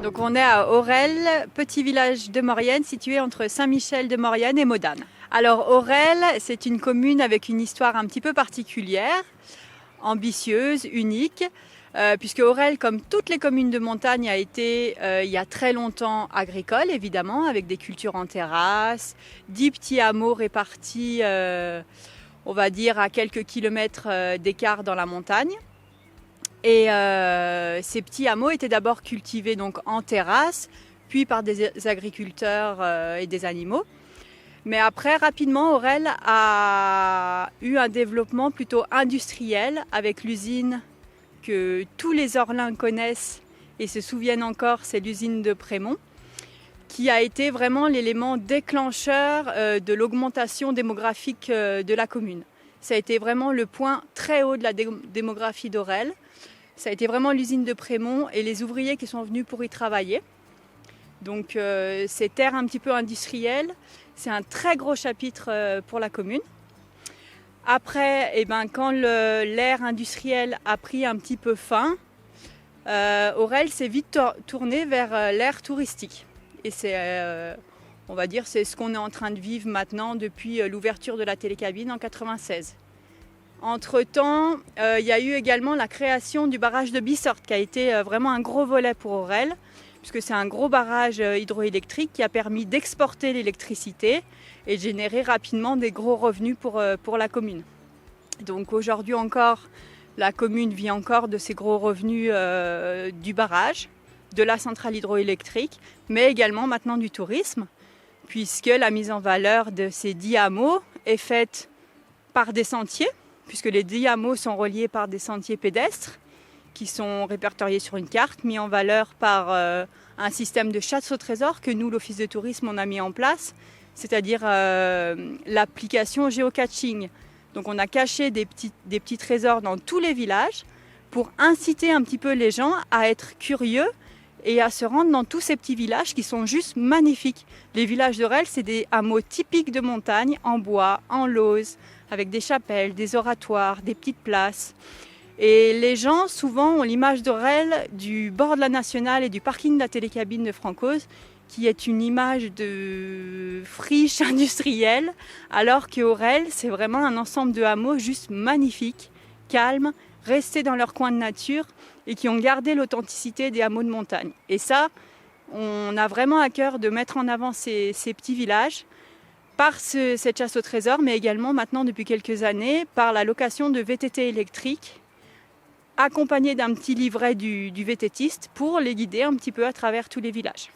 Donc on est à Orel, petit village de Maurienne situé entre Saint-Michel-de-Maurienne et Modane. Alors Orel, c'est une commune avec une histoire un petit peu particulière, ambitieuse, unique, puisque Orel, comme toutes les communes de montagne, a été il y a très longtemps agricole, évidemment, avec des cultures en terrasse, 10 petits hameaux répartis, on va dire, à quelques kilomètres d'écart dans la montagne. Et ces petits hameaux étaient d'abord cultivés donc en terrasse, puis par des agriculteurs et des animaux. Mais après, rapidement, Orel a eu un développement plutôt industriel avec l'usine que tous les Orlins connaissent et se souviennent encore, c'est l'usine de Prémont, qui a été vraiment l'élément déclencheur de l'augmentation démographique de la commune. Ça a été vraiment le point très haut de la démographie d'Orel. Ça a été vraiment l'usine de Prémont et les ouvriers qui sont venus pour y travailler. Donc ces terres un petit peu industrielles, c'est un très gros chapitre pour la commune. Après, quand l'ère industrielle a pris un petit peu fin, Orel s'est vite tourné vers l'ère touristique. Et c'est, on va dire, c'est ce qu'on est en train de vivre maintenant depuis l'ouverture de la télécabine en 1996. Entre-temps, il y a eu également la création du barrage de Bissorte qui a été vraiment un gros volet pour Orel, puisque c'est un gros barrage hydroélectrique qui a permis d'exporter l'électricité et de générer rapidement des gros revenus pour la commune. Donc aujourd'hui encore, la commune vit encore de ces gros revenus du barrage, de la centrale hydroélectrique, mais également maintenant du tourisme, puisque la mise en valeur de ces 10 hameaux est faite par des sentiers, puisque les 10 hameaux sont reliés par des sentiers pédestres qui sont répertoriés sur une carte, mis en valeur par un système de chasse au trésor que nous, l'Office de tourisme, on a mis en place, c'est-à-dire l'application géocaching. Donc on a caché des petits trésors dans tous les villages pour inciter un petit peu les gens à être curieux et à se rendre dans tous ces petits villages qui sont juste magnifiques. Les villages d'Orel, c'est des hameaux typiques de montagne, en bois, en lauze, avec des chapelles, des oratoires, des petites places. Et les gens, souvent, ont l'image d'Orel du bord de la Nationale et du parking de la télécabine de Francoz, qui est une image de friche industrielle, alors qu'Orel, c'est vraiment un ensemble de hameaux juste magnifiques, calmes, restés dans leur coin de nature et qui ont gardé l'authenticité des hameaux de montagne. Et ça, on a vraiment à cœur de mettre en avant ces petits villages par cette chasse au trésor, mais également maintenant depuis quelques années par la location de VTT électriques, accompagné d'un petit livret du VTTiste pour les guider un petit peu à travers tous les villages.